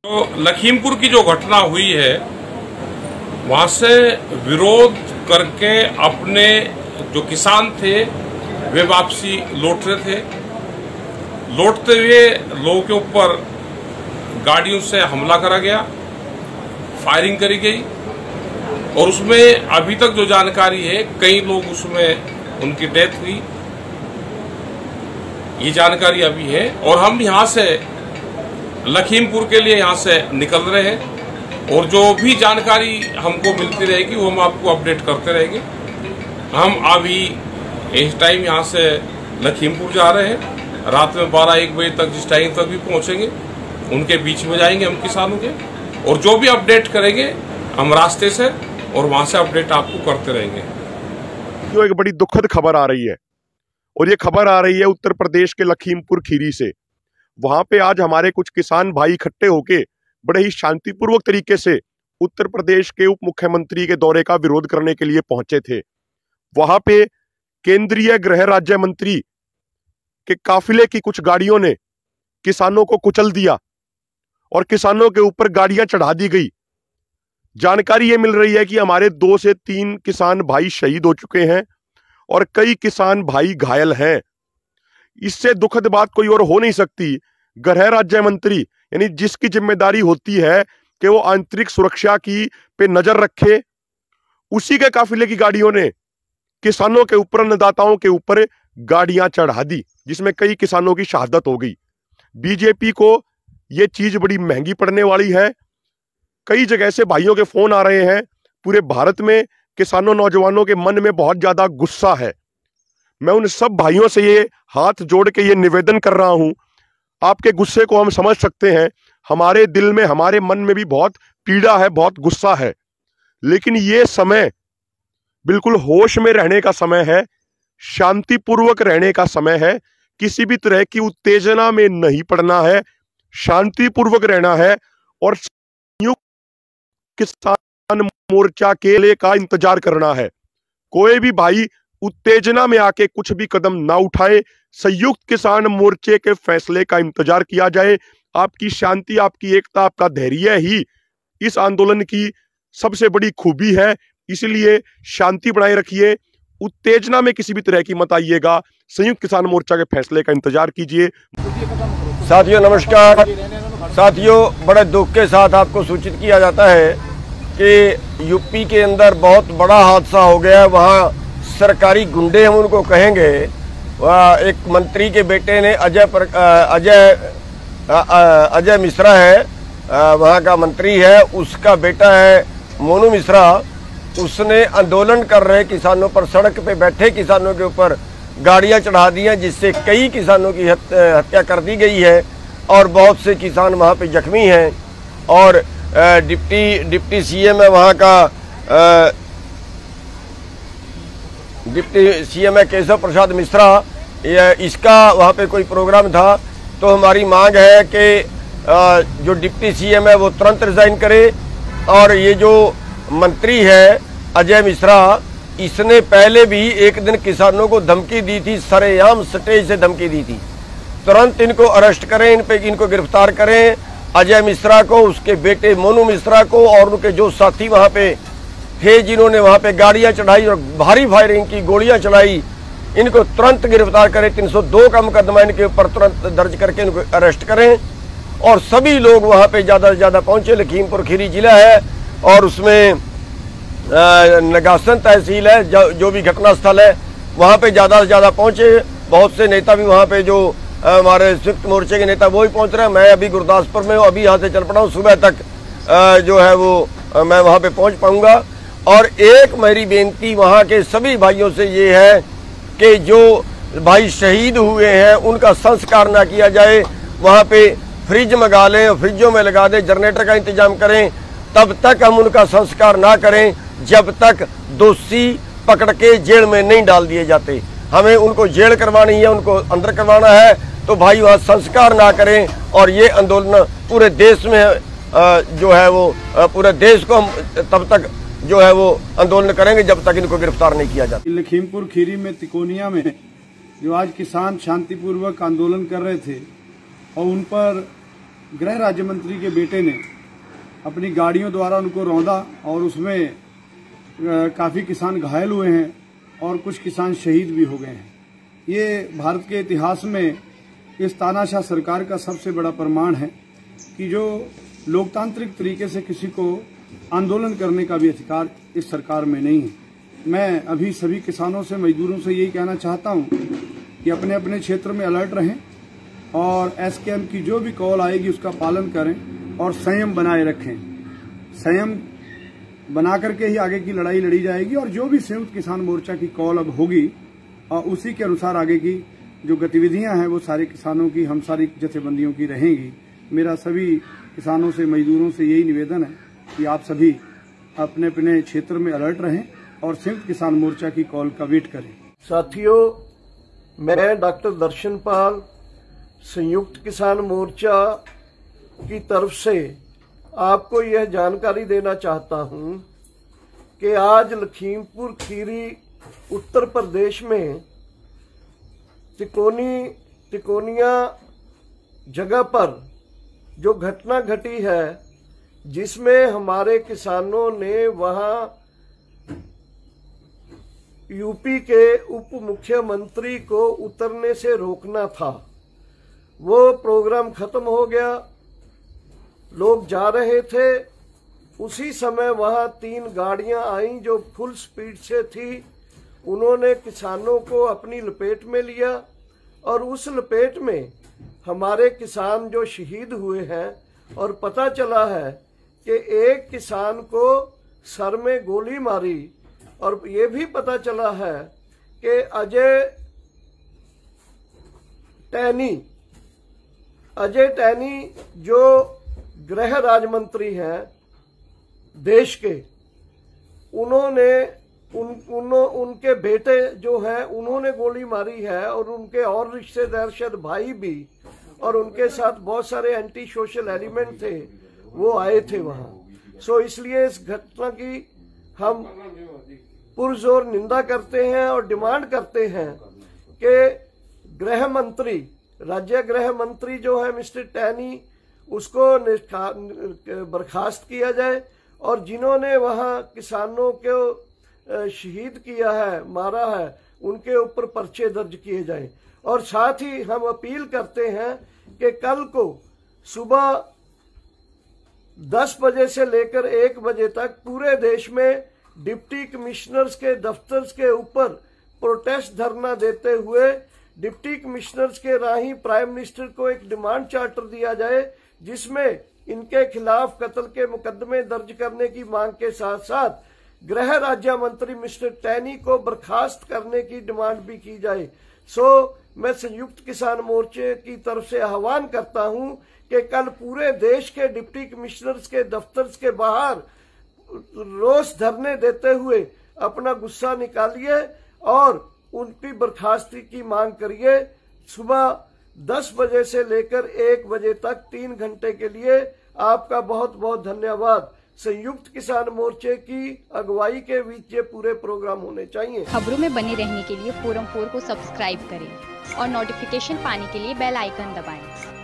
तो लखीमपुर की जो घटना हुई है, वहां से विरोध करके अपने जो किसान थे वे वापसी लौट रहे थे। लौटते हुए लोगों के ऊपर गाड़ियों से हमला करा गया, फायरिंग करी गई और उसमें अभी तक जो जानकारी है कई लोग उसमें उनकी डेथ हुई, ये जानकारी अभी है। और हम यहां से लखीमपुर के लिए यहां से निकल रहे हैं और जो भी जानकारी हमको मिलती रहेगी वो हम आपको अपडेट करते रहेंगे। हम अभी इस टाइम यहां से लखीमपुर जा रहे हैं, रात में 12-1 बजे तक जिस टाइम तक भी पहुंचेंगे उनके बीच में जाएंगे हम किसानों के, और जो भी अपडेट करेंगे हम रास्ते से और वहां से अपडेट आपको करते रहेंगे। जो एक बड़ी दुखद खबर आ रही है और ये खबर आ रही है उत्तर प्रदेश के लखीमपुर खीरी से। वहां पे आज हमारे कुछ किसान भाई इकट्ठे होके बड़े ही शांतिपूर्वक तरीके से उत्तर प्रदेश के उप मुख्यमंत्री के दौरे का विरोध करने के लिए पहुंचे थे। वहां पे केंद्रीय गृह राज्य मंत्री के काफिले की कुछ गाड़ियों ने किसानों को कुचल दिया और किसानों के ऊपर गाड़ियां चढ़ा दी गई। जानकारी ये मिल रही है कि हमारे 2 से 3 किसान भाई शहीद हो चुके हैं और कई किसान भाई घायल हैं। इससे दुखद बात कोई और हो नहीं सकती। गृह राज्य मंत्री यानी जिसकी जिम्मेदारी होती है कि वो आंतरिक सुरक्षा की पे नजर रखे, उसी के काफिले की गाड़ियों ने किसानों के ऊपर, अन्नदाताओं के ऊपर गाड़ियां चढ़ा दी, जिसमें कई किसानों की शहादत हो गई। बीजेपी को ये चीज बड़ी महंगी पड़ने वाली है। कई जगह से भाइयों के फोन आ रहे हैं। पूरे भारत में किसानों, नौजवानों के मन में बहुत ज्यादा गुस्सा है। मैं उन सब भाइयों से ये हाथ जोड़ के ये निवेदन कर रहा हूं, आपके गुस्से को हम समझ सकते हैं। हमारे दिल में, हमारे मन में भी बहुत पीड़ा है, बहुत गुस्सा है, लेकिन ये समय बिल्कुल होश में रहने का समय है, शांतिपूर्वक रहने का समय है। किसी भी तरह की उत्तेजना में नहीं पड़ना है, शांतिपूर्वक रहना है और संयुक्त किसान मोर्चा के लिए का इंतजार करना है। कोई भी भाई उत्तेजना में आके कुछ भी कदम ना उठाए, संयुक्त किसान मोर्चे के फैसले का इंतजार किया जाए। आपकी शांति, आपकी एकता, आपका धैर्य ही इस आंदोलन की सबसे बड़ी खूबी है। इसलिए शांति बनाए रखिए, उत्तेजना में किसी भी तरह की मत आइएगा। संयुक्त किसान मोर्चा के फैसले का इंतजार कीजिए। साथियों नमस्कार। साथियों, बड़े दुख के साथ आपको सूचित किया जाता है कि यूपी के अंदर बहुत बड़ा हादसा हो गया। वहाँ सरकारी गुंडे हम उनको कहेंगे, एक मंत्री के बेटे ने अजय मिश्रा है, वहाँ का मंत्री है, उसका बेटा है मोनू मिश्रा। उसने आंदोलन कर रहे किसानों पर, सड़क पे बैठे किसानों के ऊपर गाड़ियां चढ़ा दी हैं, जिससे कई किसानों की हत्या कर दी गई है और बहुत से किसान वहाँ पे जख्मी हैं। और डिप्टी सीएम है वहाँ का, डिप्टी सीएम है केशव प्रसाद मिश्रा, इसका वहाँ पे कोई प्रोग्राम था। तो हमारी मांग है कि जो डिप्टी सीएम है वो तुरंत रिजाइन करे और ये जो मंत्री है अजय मिश्रा, इसने पहले भी एक दिन किसानों को धमकी दी थी, सरेआम स्टेज से धमकी दी थी। तुरंत इनको अरेस्ट करें, इनको गिरफ्तार करें, अजय मिश्रा को, उसके बेटे मोनू मिश्रा को और उनके जो साथी वहाँ पे थे जिन्होंने वहाँ पे गाड़ियाँ चढ़ाई और भारी फायरिंग की, गोलियाँ चलाई, इनको तुरंत गिरफ्तार करें। 302 का मुकदमा इनके ऊपर तुरंत दर्ज करके इनको अरेस्ट करें और सभी लोग वहाँ पे ज़्यादा से ज़्यादा पहुँचे। लखीमपुर खीरी जिला है और उसमें नगासन तहसील है, जो भी घटना स्थल है वहाँ पे ज़्यादा से ज़्यादा पहुँचे। बहुत से नेता भी वहाँ पे, जो हमारे संयुक्त मोर्चे के नेता वो भी पहुँच रहे हैं। मैं अभी गुरदासपुर में हूँ, अभी यहाँ से चल पड़ा हूँ। सुबह तक जो है वो मैं वहाँ पे पहुँच पाऊँगा। और एक मेरी बेनती वहाँ के सभी भाइयों से ये है कि जो भाई शहीद हुए हैं उनका संस्कार ना किया जाए, वहाँ पे फ्रिज मंगा लें और फ्रिजों में लगा दें, जनरेटर का इंतजाम करें, तब तक हम उनका संस्कार ना करें जब तक दोषी पकड़ के जेल में नहीं डाल दिए जाते। हमें उनको जेल करवानी है, उनको अंदर करवाना है, तो भाई वहाँ संस्कार ना करें। और ये आंदोलन पूरे देश में जो है वो पूरे देश को हम तब तक जो है वो आंदोलन करेंगे जब तक इनको गिरफ्तार नहीं किया जाता। लखीमपुर खीरी में तिकोनिया में जो आज किसान शांतिपूर्वक आंदोलन कर रहे थे और उन पर गृह राज्य मंत्री के बेटे ने अपनी गाड़ियों द्वारा उनको रौंदा और उसमें काफ़ी किसान घायल हुए हैं और कुछ किसान शहीद भी हो गए हैं। ये भारत के इतिहास में इस तानाशाह सरकार का सबसे बड़ा प्रमाण है कि जो लोकतांत्रिक तरीके से किसी को आंदोलन करने का भी अधिकार इस सरकार में नहीं है। मैं अभी सभी किसानों से, मजदूरों से यही कहना चाहता हूं कि अपने अपने क्षेत्र में अलर्ट रहें और एसकेएम की जो भी कॉल आएगी उसका पालन करें और संयम बनाए रखें। संयम बना करके ही आगे की लड़ाई लड़ी जाएगी और जो भी संयुक्त किसान मोर्चा की कॉल अब होगी और उसी के अनुसार आगे की जो गतिविधियां हैं वो सारे किसानों की, हम सारी जथेबंदियों की रहेंगी। मेरा सभी किसानों से, मजदूरों से यही निवेदन है कि आप सभी अपने अपने क्षेत्र में अलर्ट रहें और संयुक्त किसान मोर्चा की कॉल का वेट करें। साथियों, मैं डॉक्टर दर्शनपाल संयुक्त किसान मोर्चा की तरफ से आपको यह जानकारी देना चाहता हूं कि आज लखीमपुर खीरी उत्तर प्रदेश में तिकोनिया जगह पर जो घटना घटी है, जिसमें हमारे किसानों ने वहां यूपी के उप मुख्यमंत्री को उतरने से रोकना था, वो प्रोग्राम खत्म हो गया। लोग जा रहे थे, उसी समय वहां 3 गाड़ियां आईं जो फुल स्पीड से थी। उन्होंने किसानों को अपनी लपेट में लिया और उस लपेट में हमारे किसान जो शहीद हुए हैं और पता चला है कि एक किसान को सर में गोली मारी और ये भी पता चला है कि अजय टैनी जो गृह राज्य मंत्री हैं देश के, उनके बेटे जो हैं उन्होंने गोली मारी है और उनके और रिश्तेदार शायद भाई भी, और उनके साथ बहुत सारे एंटी सोशल एलिमेंट थे, वो आए थे वहां। सो इसलिए इस घटना की हम पुरजोर निंदा करते हैं और डिमांड करते हैं कि गृह मंत्री, राज्य गृह मंत्री जो है मिस्टर टैनी, उसको बर्खास्त किया जाए और जिन्होंने वहां किसानों को शहीद किया है, मारा है, उनके ऊपर पर्चे दर्ज किए जाएं। और साथ ही हम अपील करते हैं कि कल को सुबह 10 बजे से लेकर 1 बजे तक पूरे देश में डिप्टी कमिश्नर्स के दफ्तर के ऊपर प्रोटेस्ट धरना देते हुए डिप्टी कमिश्नर्स के राही प्राइम मिनिस्टर को एक डिमांड चार्टर दिया जाए, जिसमें इनके खिलाफ कत्ल के मुकदमे दर्ज करने की मांग के साथ साथ गृह राज्य मंत्री मिस्टर टैनी को बर्खास्त करने की डिमांड भी की जाए। मैं संयुक्त किसान मोर्चे की तरफ से आह्वान करता हूं कि कल पूरे देश के डिप्टी कमिश्नर्स के दफ्तर के बाहर रोष धरने देते हुए अपना गुस्सा निकालिए और उनकी बर्खास्ती की मांग करिए। सुबह 10 बजे से लेकर 1 बजे तक 3 घंटे के लिए आपका बहुत बहुत धन्यवाद। संयुक्त किसान मोर्चे की अगुवाई के बीच ये पूरे प्रोग्राम होने चाहिए। खबरों में बने रहने के लिए फोरम 4 को सब्सक्राइब करें और नोटिफिकेशन पाने के लिए बेल आइकन दबाएं।